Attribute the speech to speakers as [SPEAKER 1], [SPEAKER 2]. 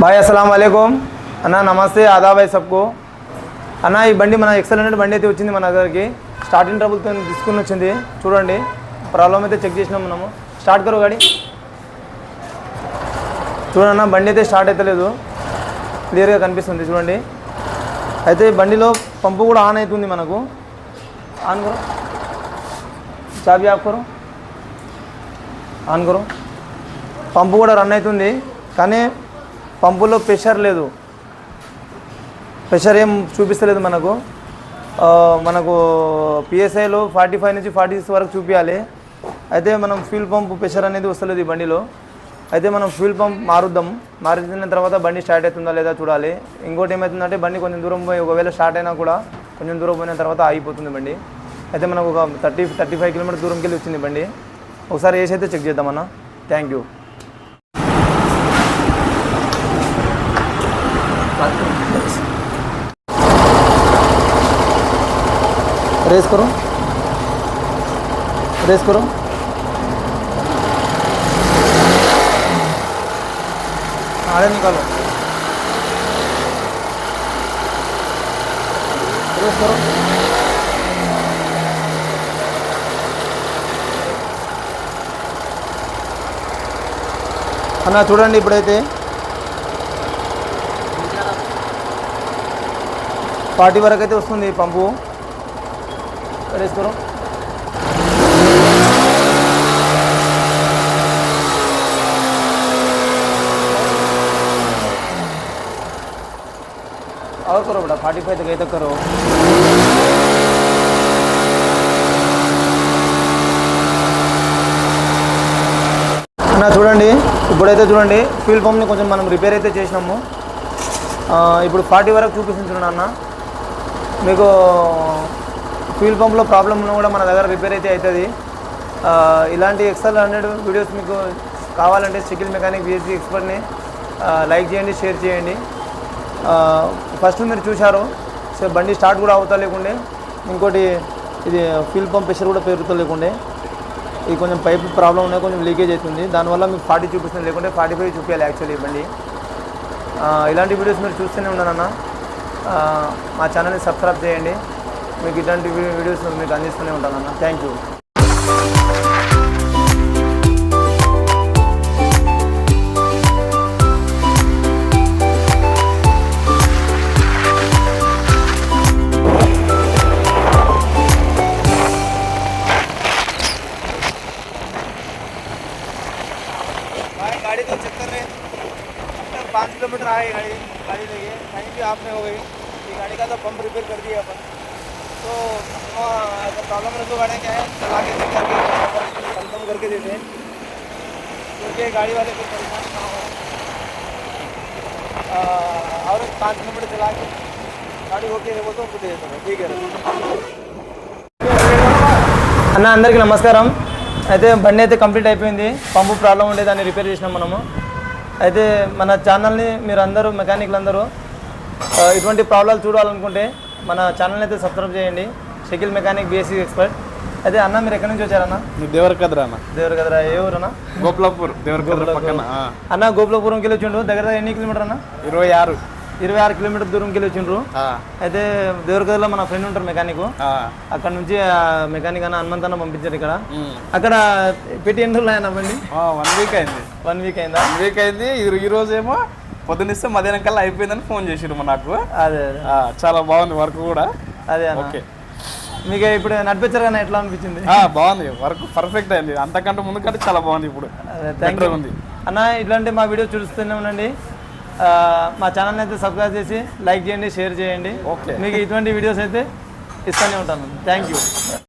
[SPEAKER 1] भाई अस्सलाम वालेकुम అన్న నమస్తే ఆదాబ్ భాయ్ సబ్కు అన్న ఈ బండి మన ఎక్సలెంట్ బండి అయితే వచ్చింది మన దగ్గరికి స్టార్టింగ్ ట్రబుల్తో తీసుకుని వచ్చింది చూడండి ప్రాబ్లం అయితే చెక్ చేసినాం మనము స్టార్ట్ కరో గాడి చూడన్న బండి అయితే స్టార్ట్ అయితే లేదు క్లియర్గా కనిపిస్తుంది చూడండి అయితే బండిలో పంపు కూడా ఆన్ అవుతుంది మనకు ఆన్ కరో చాబీ ఆఫ్ కరో ఆన్ కరో పంపు కూడా రన్ అవుతుంది కానీ పంపులో ప్రెషర్ లేదు ప్రెషర్ ఏం చూపిస్తలేదు మనకు పిఎస్ఐలో 45 నుంచి 46 వరకు చూపించాలి అయితే మనం ఫ్యూల్ పంప్ ప్రెషర్ అనేది వస్తలేదు ఈ బండిలో అయితే మనం ఫ్యూల్ పంప్ మారుతున్న తర్వాత బండి స్టార్ట్ అవుతుందా లేదా చూడాలి ఇంకోటి ఏమవుతుందంటే బండి కొంచెం దూరం పోయి ఒకవేళ స్టార్ట్ అయినా కూడా కొంచెం దూరం పోయిన తర్వాత ఆగిపోతుంది బండి అయితే మనకు ఒక 35 కిలోమీటర్ దూరంకి వెళ్ళి వచ్చింది బండి ఒకసారి వేసి అయితే చెక్ చేద్దామన్నా థ్యాంక్ యూ रेस करो आड़े निकालो रेस करो అన్న చూడండి ఇప్పుడైతే 40 వరకు అయితే వస్తుంది పంపు रेस करो और करो बेटा 45 तक तक करो అన్న చూడండి ఇప్పుడైతే చూడండి ఫ్యూల్ పంప్ని కొంచెం మనం రిపేర్ అయితే చేసినాము ఇప్పుడు 40 వరకు చూపిస్తుంది చూడండి అన్న మీకు ఫ్యూల్ పంప్లో ప్రాబ్లం ఉన్నా కూడా మన దగ్గర రిపేర్ అయితే అవుతుంది ఇలాంటి XL100 వీడియోస్ మీకు కావాలంటే షకిల్ మెకానిక్ బిఎస్సి ఎక్స్పర్ట్ని లైక్ చేయండి షేర్ చేయండి ఫస్ట్ మీరు చూశారు సో బండి స్టార్ట్ కూడా అవుతా లేకుండే ఇంకోటి ఇది ఫ్యూల్ పంప్ ప్రెషర్ కూడా పెరుగుతూ లేకుండే ఇది కొంచెం పైప్ ప్రాబ్లం ఉన్నాయి కొంచెం లీకేజ్ అవుతుంది దానివల్ల మీకు 40 చూపిస్తుంది లేకుంటే 45 చూపించాలి యాక్చువల్లీ ఈ బండి ఇలాంటి వీడియోస్ మీరు చూస్తూనే ఉన్నానన్న మా ఛానల్ని సబ్స్క్రైబ్ చేయండి మీకు ఇట్లాంటి వీడియోస్ మీకు అందిస్తూనే ఉంటానన్న థ్యాంక్ యూ गाड़ी तो चेक कर रहे हैं 5 किलोमीटर आए गाड़ी लगी कहीं भी आपने हो गई ये गाड़ी का तो पंप रिपेयर कर दिया अपन तो अगर प्रॉब्लम है तो गाड़ी क्या है चला के चेक करके कंफर्म करके देते हैं क्योंकि गाड़ी वाले को परेशान ना हो और 5 किलोमीटर चला के गाड़ी ओके है वो तो दे देते हैं ठीक है అన్న అందరికీ నమస్కారం అయితే బండి అయితే కంప్లీట్ అయిపోయింది పంపు ప్రాబ్లం ఉండే దాన్ని రిపేర్ చేసినాం మనము అయితే మన ఛానల్ని మీరు అందరూ మెకానిక్లు అందరూ ఇటువంటి ప్రాబ్లాలు చూడాలనుకుంటే మన ఛానల్ని అయితే సబ్స్క్రైబ్ చేయండి షకిల్ మెకానిక్ బిఎస్సి ఎక్స్పర్ట్ అయితే అన్న మీరు ఎక్కడి నుంచి వచ్చారన్న
[SPEAKER 2] దేవరకద్రా అన్న
[SPEAKER 1] దేవరకద్రా ఏ ఊరన్నా
[SPEAKER 2] గోపులాపూర్ దేవరకద్రా పక్కన
[SPEAKER 1] అన్న గోపులాపురంకి వెళ్ళి వచ్చిండ్రు దగ్గర ఎన్ని కిలోమీటర్ అన్న 26 కిలోమీటర్ దూరంకి వెళ్ళి వచ్చిండ్రు అయితే దేవరకద్రలో మన ఫ్రెండ్ ఉంటారు మెకానిక్ అక్కడ నుంచి మెకానిక్ అన్న హనుమంతన్న పంపించారు ఇక్కడ అక్కడ పెట్టి ఎన్ని రోజులు ఆయన బండి
[SPEAKER 2] 1 వీక్ అయింది
[SPEAKER 1] 1 వీక్ అయిందా
[SPEAKER 2] 1 వీక్ అయింది ఈ రోజు ఏమో పొద్దున్నిస్తే మధ్యాహ్నం కల్లా అయిపోయిందని ఫోన్ చేసిరు నాకు
[SPEAKER 1] అదే
[SPEAKER 2] చాలా బాగుంది వర్క్ కూడా
[SPEAKER 1] అదే ఓకే మీకు ఇప్పుడు నడిపించారు కానీ ఎట్లా అనిపించింది
[SPEAKER 2] బాగుంది వర్క్ పర్ఫెక్ట్ అయింది అంతకంటే ముందు కంటే చాలా బాగుంది ఇప్పుడు
[SPEAKER 1] థ్యాంక్ యూ అన్న ఇట్లాంటి మా వీడియో చూస్తూనే ఉండండి మా ఛానల్ని అయితే సబ్స్క్రైబ్ చేసి లైక్ చేయండి షేర్ చేయండి మీకు ఇటువంటి వీడియోస్ అయితే ఇస్తూనే ఉంటాను థ్యాంక్ యూ